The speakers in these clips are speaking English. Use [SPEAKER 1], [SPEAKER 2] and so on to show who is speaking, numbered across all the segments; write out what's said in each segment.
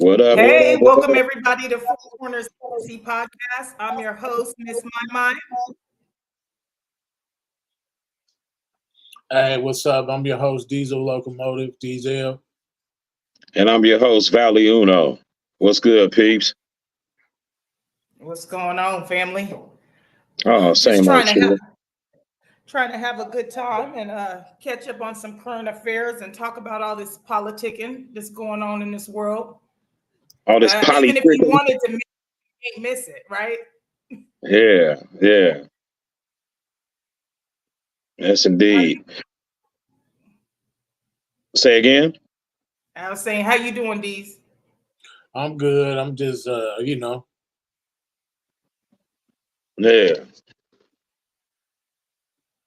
[SPEAKER 1] What up? What
[SPEAKER 2] Hey,
[SPEAKER 1] up? What
[SPEAKER 2] welcome
[SPEAKER 1] up?
[SPEAKER 2] everybody to Four Corners Legacy Podcast. I'm your host, Miss My.
[SPEAKER 3] Hey, what's up? I'm your host, Diesel Locomotive, Diesel.
[SPEAKER 1] And I'm your host, Valley Uno. What's good, peeps?
[SPEAKER 2] What's going on, family?
[SPEAKER 1] Oh,
[SPEAKER 2] Just
[SPEAKER 1] same old shit.
[SPEAKER 2] trying to have a good time and catch up on some current affairs and talk about all this politicking that's going on in this world.
[SPEAKER 1] All this
[SPEAKER 2] Even if you
[SPEAKER 1] politicking.
[SPEAKER 2] wanted to miss it, you can't miss it, right?
[SPEAKER 1] Yeah. Yes, indeed. Say again?
[SPEAKER 2] I was saying, how you doing, Deez?
[SPEAKER 3] I'm good. I'm just,
[SPEAKER 1] Yeah.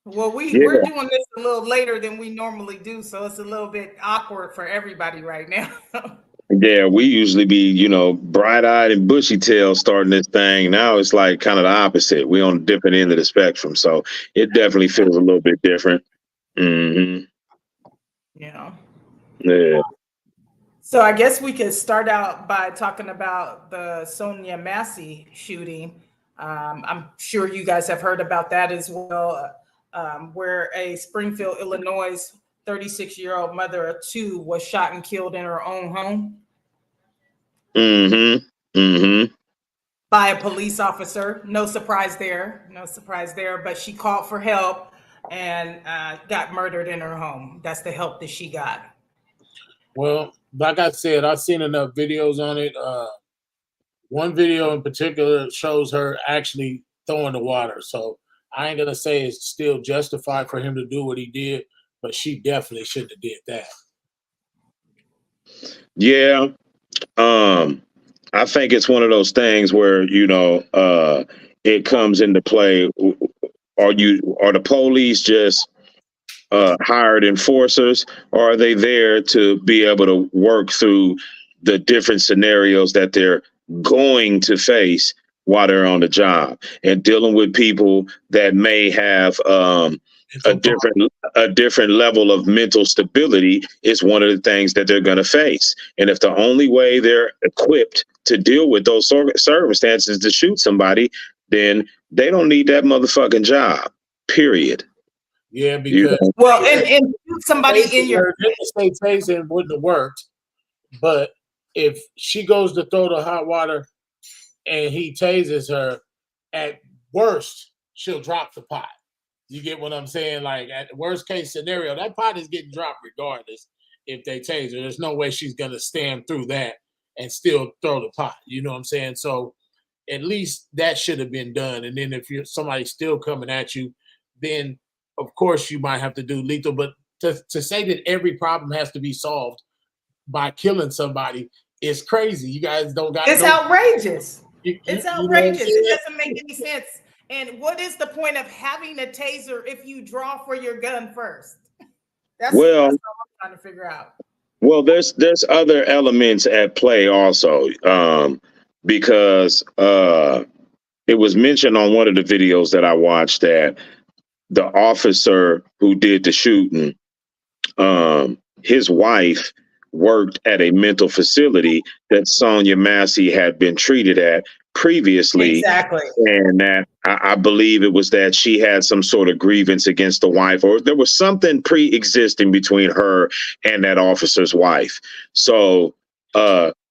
[SPEAKER 2] Well,
[SPEAKER 1] Yeah.
[SPEAKER 2] we're doing this a little later than we normally do, so it's a little bit awkward for everybody right now.
[SPEAKER 1] Yeah, we usually be, bright-eyed and bushy-tailed starting this thing. Now it's like kind of the opposite. We're on a different end of the spectrum, so it definitely feels a little bit different. Mm-hmm.
[SPEAKER 2] Yeah.
[SPEAKER 1] Yeah.
[SPEAKER 2] So I guess we could start out by talking about the Sonia Massey shooting. I'm sure you guys have heard about that as well, where a Springfield, Illinois 36-year-old mother of two was shot and killed in her own home
[SPEAKER 1] Mm-hmm.
[SPEAKER 2] by a police officer. No surprise there. But she called for help and got murdered in her home. That's the help that she got.
[SPEAKER 3] well, like I said, I've seen enough videos on it. One video in particular shows her actually throwing the water. So I ain't gonna say it's still justified for him to do what he did, but she definitely shouldn't have did that.
[SPEAKER 1] Yeah. I think it's one of those things where, it comes into play. Are the police just hired enforcers, or are they there to be able to work through the different scenarios that they're going to face while they're on the job and dealing with people that may have a different level of mental stability is one of the things that they're going to face. And if the only way they're equipped to deal with those circumstances is to shoot somebody, then they don't need that motherfucking job. Period.
[SPEAKER 3] Yeah, because
[SPEAKER 2] well, and somebody in your
[SPEAKER 3] tasing wouldn't have worked. But if she goes to throw the hot water and he tases her, at worst, she'll drop the pot. You get what I'm saying? Like, at the worst case scenario, that pot is getting dropped regardless if they tase her. There's no way she's going to stand through that and still throw the pot. You know what I'm saying? So at least that should have been done. And then if somebody's still coming at you, then of course you might have to do lethal. But to say that every problem has to be solved by killing somebody is crazy. You guys don't got.
[SPEAKER 2] It's outrageous. It's outrageous.
[SPEAKER 3] You know
[SPEAKER 2] it doesn't make any sense. And what is the point of having a taser if you draw for your gun first? That's all I'm trying to figure out.
[SPEAKER 1] Well, there's other elements at play also, because it was mentioned on one of the videos that I watched that the officer who did the shooting, his wife worked at a mental facility that Sonia Massey had been treated at previously.
[SPEAKER 2] Exactly.
[SPEAKER 1] And that I believe it was that she had some sort of grievance against the wife, or there was something pre-existing between her and that officer's wife. So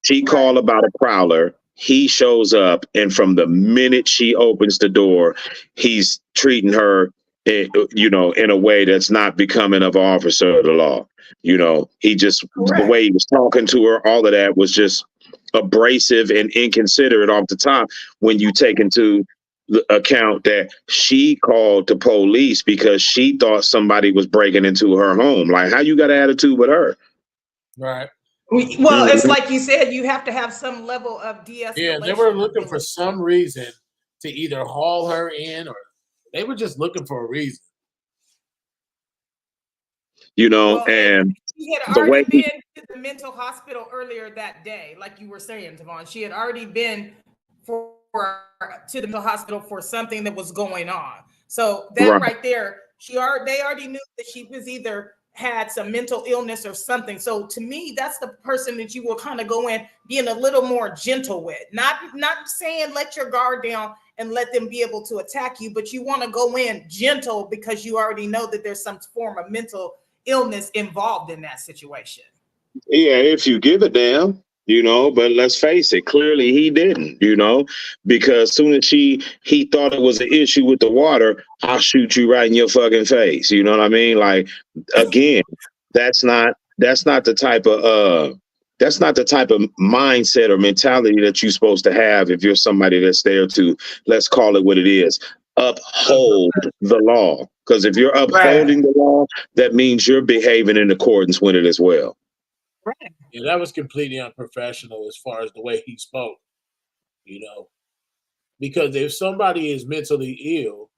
[SPEAKER 1] she called about a prowler. He shows up, and from the minute she opens the door, he's treating her, in a way that's not becoming of an officer of the law. He just, the way he was talking to her, all of that was just abrasive and inconsiderate off the top, when you take into the account that she called the police because she thought somebody was breaking into her home. Like, how you got an attitude with her?
[SPEAKER 3] Right.
[SPEAKER 2] Well, it's like you said, you have to have some level of de-escalation.
[SPEAKER 3] Yeah, they were looking for some reason to either haul her in, or they were just looking for a reason.
[SPEAKER 1] And
[SPEAKER 2] she had already been to the mental hospital earlier that day, like you were saying, Tavon. She had already been to the mental hospital for something that was going on. So that right there, they already knew that she was either had some mental illness or something. So to me, that's the person that you will kind of go in being a little more gentle with. Not saying let your guard down and let them be able to attack you, but you want to go in gentle because you already know that there's some form of mental illness involved in that situation.
[SPEAKER 1] Yeah, if you give a damn, but let's face it, clearly he didn't, because soon as he thought it was an issue with the water, I'll shoot you right in your fucking face. You know what I mean? Like, again, that's not the type of mindset or mentality that you're supposed to have if you're somebody that's there to, let's call it what it is, uphold the law. Because if you're upholding the law, that means you're behaving in accordance with it as well.
[SPEAKER 2] Right.
[SPEAKER 3] Yeah, that was completely unprofessional as far as the way he spoke, because if somebody is mentally ill,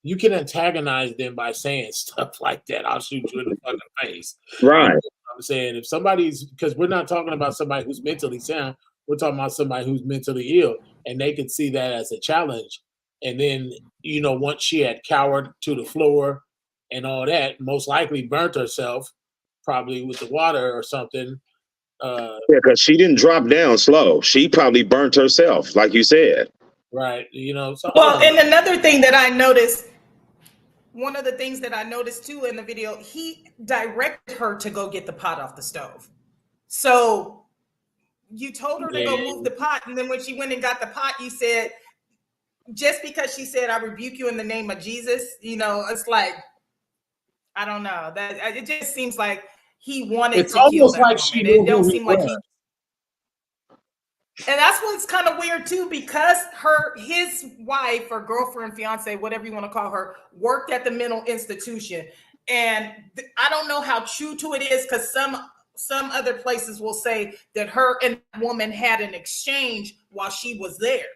[SPEAKER 3] you can antagonize them by saying stuff like that. I'll shoot you in the fucking face.
[SPEAKER 1] Right.
[SPEAKER 3] You know what I'm saying, if somebody's, because we're not talking about somebody who's mentally sound, we're talking about somebody who's mentally ill, and they could see that as a challenge. And then, once she had cowered to the floor and all that, most likely burnt herself, probably with the water or something.
[SPEAKER 1] Yeah, because she didn't drop down slow. She probably burnt herself, like you said.
[SPEAKER 3] Right. So,
[SPEAKER 2] well, and another thing that I noticed, one of the things that I noticed too in the video, he directed her to go get the pot off the stove. So you told her to go move the pot, and then when she went and got the pot, you said, just because she said, I rebuke you in the name of Jesus, it's like, I don't know, that it just seems like he wanted to kill that woman. It don't seem like he. And that's what's kind of weird too, because his wife or girlfriend, fiance, whatever you want to call her, worked at the mental institution. And I don't know how true to it is, because some other places will say that her and that woman had an exchange while she was there,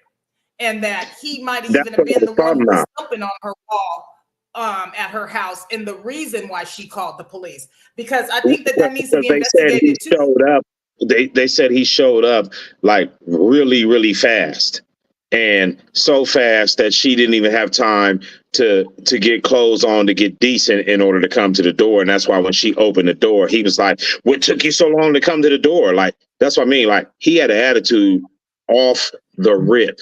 [SPEAKER 2] and that he might even have been the one who was thumping on her wall at her house, and the reason why she called the police, because I think that needs to be investigated too.
[SPEAKER 1] Showed up. They said he showed up like really, really fast, and so fast that she didn't even have time to get clothes on to get decent in order to come to the door. And that's why when she opened the door, he was like, "What took you so long to come to the door?" Like, that's what I mean. Like, he had an attitude off the rip.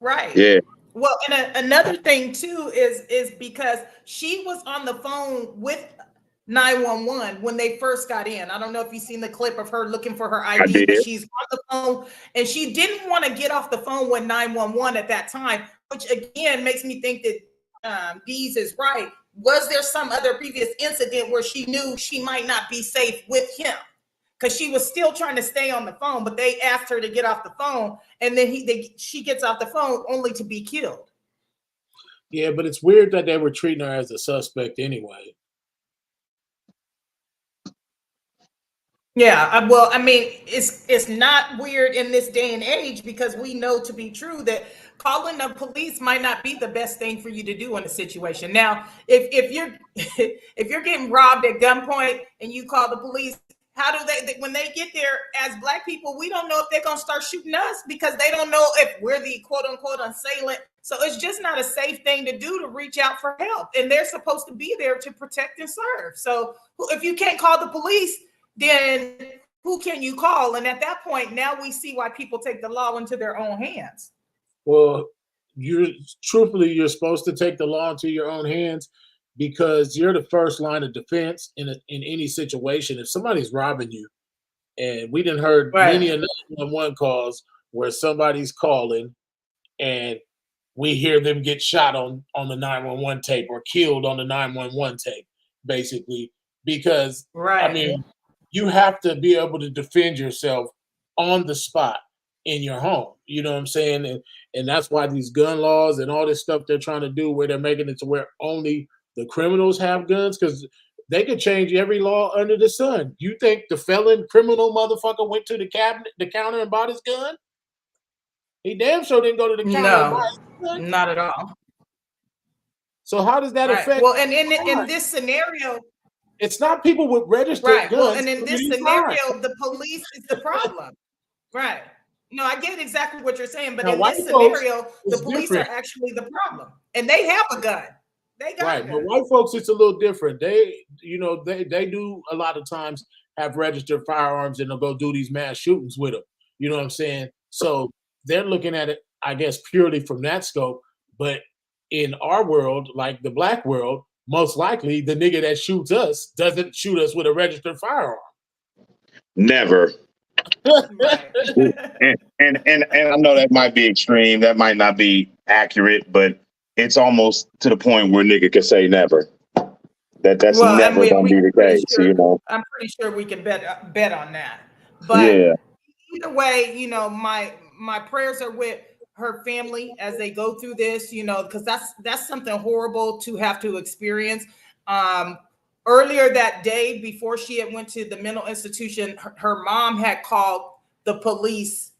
[SPEAKER 2] Right.
[SPEAKER 1] Yeah.
[SPEAKER 2] Well, and another thing too is because she was on the phone with 911 when they first got in. I don't know if you've seen the clip of her looking for her ID, but she's on the phone, and she didn't want to get off the phone with 911 at that time, which again makes me think that Dees is right. Was there some other previous incident where she knew she might not be safe with him? Because she was still trying to stay on the phone, but they asked her to get off the phone, and then she gets off the phone only to be killed.
[SPEAKER 3] Yeah, but it's weird that they were treating her as a suspect anyway.
[SPEAKER 2] Yeah, well, I mean, it's not weird in this day and age, because we know to be true that calling the police might not be the best thing for you to do in a situation. Now, if you're getting robbed at gunpoint and you call the police, how do they, when they get there, as Black people, we don't know if they're going to start shooting us, because they don't know if we're the quote unquote assailant. So it's just not a safe thing to do, to reach out for help. And they're supposed to be there to protect and serve. So if you can't call the police, then who can you call? And at that point, now we see why people take the law into their own hands.
[SPEAKER 3] Well, you're supposed to take the law into your own hands, because you're the first line of defense in any situation. If somebody's robbing you, and we didn't heard many 911 calls where somebody's calling and we hear them get shot on the 911 tape, or killed on the 911 tape, basically, because I mean, you have to be able to defend yourself on the spot in your home. You know what I'm saying? And that's why these gun laws and all this stuff they're trying to do, where they're making it to where only the criminals have guns, because they could change every law under the sun. You think the felon criminal motherfucker went to the counter and bought his gun? He damn sure didn't go to the counter and buy his gun.
[SPEAKER 2] Not at all.
[SPEAKER 3] So how does that affect?
[SPEAKER 2] Well, and in this scenario,
[SPEAKER 3] it's not people with registered guns.
[SPEAKER 2] Well, and in this scenario, the police is the problem. Right. No, I get exactly what you're saying, but in this scenario, the police are actually the problem, and they have a gun. They got
[SPEAKER 3] Right, but
[SPEAKER 2] guns.
[SPEAKER 3] white folks, it's a little different. They, they do a lot of times have registered firearms and they'll go do these mass shootings with them. You know what I'm saying? So they're looking at it, I guess, purely from that scope. But in our world, like the black world, most likely the nigga that shoots us doesn't shoot us with a registered firearm.
[SPEAKER 1] Never.
[SPEAKER 2] Right.
[SPEAKER 1] And I know that might be extreme. That might not be accurate, but it's almost to the point where nigga can say never. That's
[SPEAKER 2] Well, and
[SPEAKER 1] never gonna be the
[SPEAKER 2] pretty
[SPEAKER 1] case,
[SPEAKER 2] sure,
[SPEAKER 1] you know.
[SPEAKER 2] I'm pretty sure we can bet on that. But
[SPEAKER 1] Yeah.
[SPEAKER 2] either way, my prayers are with her family as they go through this, because that's something horrible to have to experience. Earlier that day, before she had went to the mental institution, her mom had called the police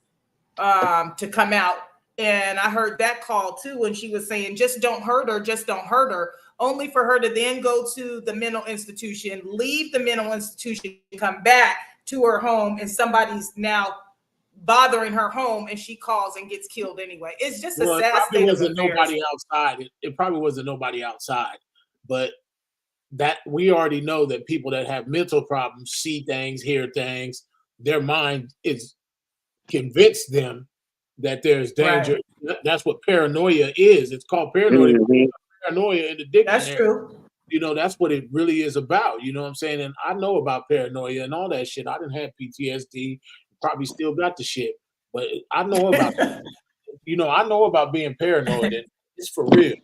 [SPEAKER 2] to come out. And I heard that call too, when she was saying, just don't hurt her, just don't hurt her, only for her to then go to the mental institution, leave the mental institution, come back to her home, and somebody's now bothering her home, and she calls and gets killed anyway. It's just a sad state of affairs.
[SPEAKER 3] Nobody outside. It probably wasn't nobody outside, but that we already know that people that have mental problems see things, hear things. Their mind is convinced them that there's danger. Right. That's what paranoia is. It's called paranoia. Mm-hmm. Paranoia in the dictionary.
[SPEAKER 2] That's true.
[SPEAKER 3] That's what it really is about. You know what I'm saying? And I know about paranoia and all that shit. I didn't have PTSD. Probably still got the shit, but I know about that. I know about being paranoid, and it's for real.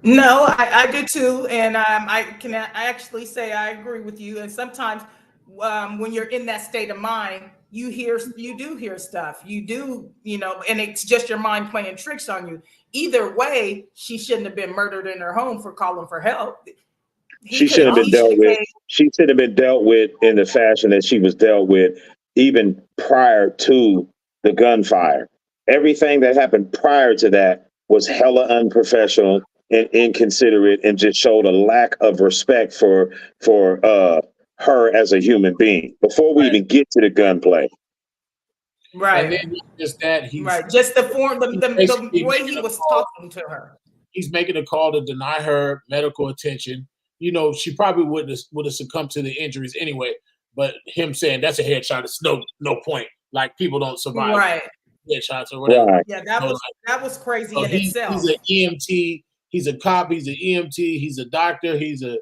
[SPEAKER 2] No, I do too, and I actually say I agree with you. And sometimes when you're in that state of mind, you do hear stuff. You do, and it's just your mind playing tricks on you. Either way, she shouldn't have been murdered in her home for calling for help.
[SPEAKER 1] She should have been dealt with. She should have been dealt with in the fashion that she was dealt with, even prior to the gunfire. Everything that happened prior to that was hella unprofessional and inconsiderate, and just showed a lack of respect for her as a human being before we even get to the gunplay.
[SPEAKER 2] Right.
[SPEAKER 3] And then just that,
[SPEAKER 2] just the form, the way he was talking to her.
[SPEAKER 3] He's making a call to deny her medical attention. She probably would have succumbed to the injuries anyway. But him saying that's a headshot, it's no point. Like, people don't survive headshots or whatever.
[SPEAKER 2] Right. Yeah, that was crazy in itself.
[SPEAKER 3] He's an EMT. He's a cop. He's an EMT. He's a doctor. He's a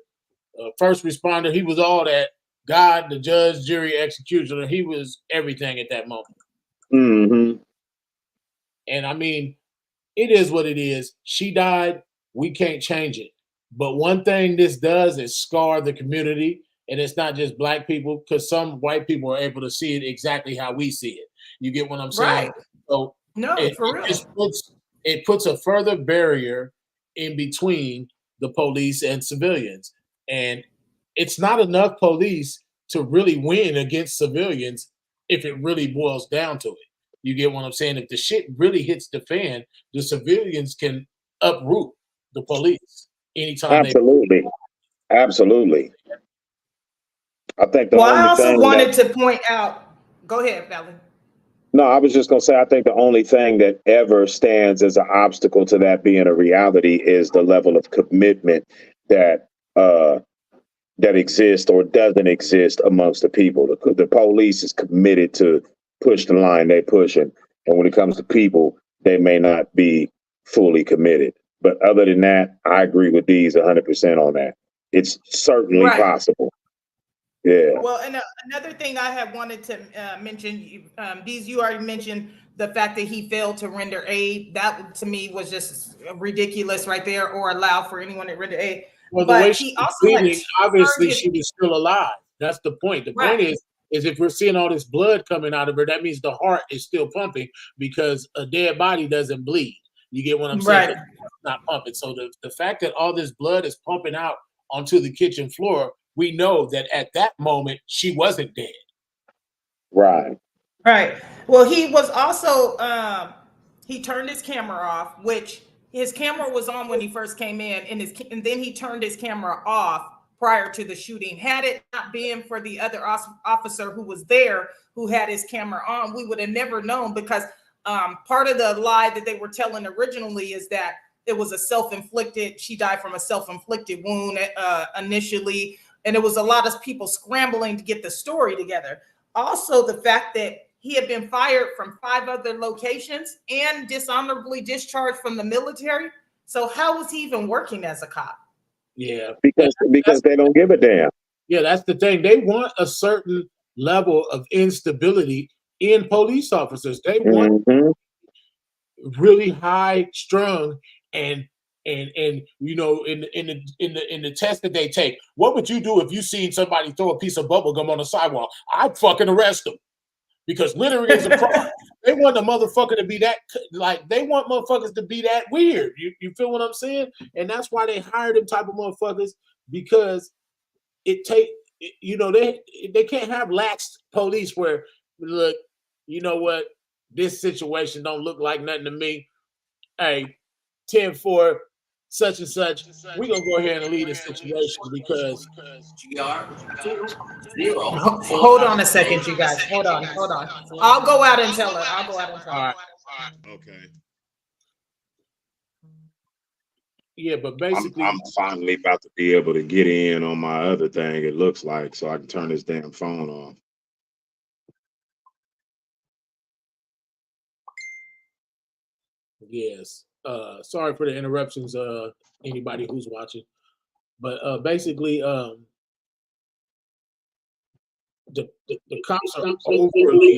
[SPEAKER 3] first responder. He was all that. God, the judge, jury, executioner. He was everything at that moment.
[SPEAKER 1] Mm-hmm.
[SPEAKER 3] And I mean, it is what it is. She died. We can't change it. But one thing this does is scar the community. And it's not just black people, because some white people are able to see it exactly how we see it. You get what I'm saying?
[SPEAKER 2] Right.
[SPEAKER 3] So
[SPEAKER 2] for real.
[SPEAKER 3] It puts a further barrier in between the police and civilians. And it's not enough police to really win against civilians if it really boils down to it. You get what I'm saying? If the shit really hits the fan, the civilians can uproot the police anytime.
[SPEAKER 1] Absolutely. I think
[SPEAKER 2] I also wanted to point out. Go ahead, Valen.
[SPEAKER 1] No, I was just going to say, I think the only thing that ever stands as an obstacle to that being a reality is the level of commitment that exists or doesn't exist amongst the people. The police is committed to push the line they're pushing. And when it comes to people, they may not be fully committed. But other than that, I agree with these 100% on that. It's certainly possible. Yeah.
[SPEAKER 2] Well, and another thing I had wanted to mention, Deez, you already mentioned the fact that he failed to render aid. That to me was just ridiculous right there, or allow for anyone to render aid.
[SPEAKER 3] Well, the way she was bleeding, obviously she was still alive. That's the point. The point is if we're seeing all this blood coming out of her, that means the heart is still pumping, because a dead body doesn't bleed. You get what I'm saying? It's not pumping. So the fact that all this blood is pumping out onto the kitchen floor, we know that at that moment she wasn't dead.
[SPEAKER 1] Right.
[SPEAKER 2] Well, he was also he turned his camera off, which his camera was on when he first came in, and then he turned his camera off prior to the shooting. Had it not been for the other officer who was there, who had his camera on, we would have never known, because part of the lie that they were telling originally is that it was a self-inflicted, she died from a self-inflicted wound initially. And it was a lot of people scrambling to get the story together. Also, the fact that he had been fired from 5 other locations and dishonorably discharged from the military. So how was he even working as a cop?
[SPEAKER 3] Yeah,
[SPEAKER 1] because they don't give a damn.
[SPEAKER 3] yeah, that's the thing. They want a certain level of instability in police officers. They want really high strung and you know, in the test that they take. What would you do if you seen somebody throw a piece of bubble gum on the sidewalk? I'd fucking arrest them, because littering is a crime. They want the motherfucker to be that, like, they want motherfuckers to be that weird. You feel what I'm saying? And that's why they hire them type of motherfuckers, because it take, you know, they can't have lax police where, look, you know what, this situation don't look like nothing to me. Hey, 10-4, such and such, we're gonna go ahead and leave this situation because
[SPEAKER 2] Hold on a second, you guys. Hold on. I'll go out and tell her.
[SPEAKER 3] All right.
[SPEAKER 1] Okay.
[SPEAKER 3] Yeah, but basically,
[SPEAKER 1] I'm finally about to be able to get in on my other thing, it looks like, so I can turn this damn phone off.
[SPEAKER 3] yes. Sorry for the interruptions, anybody who's watching. But basically, the cops are overly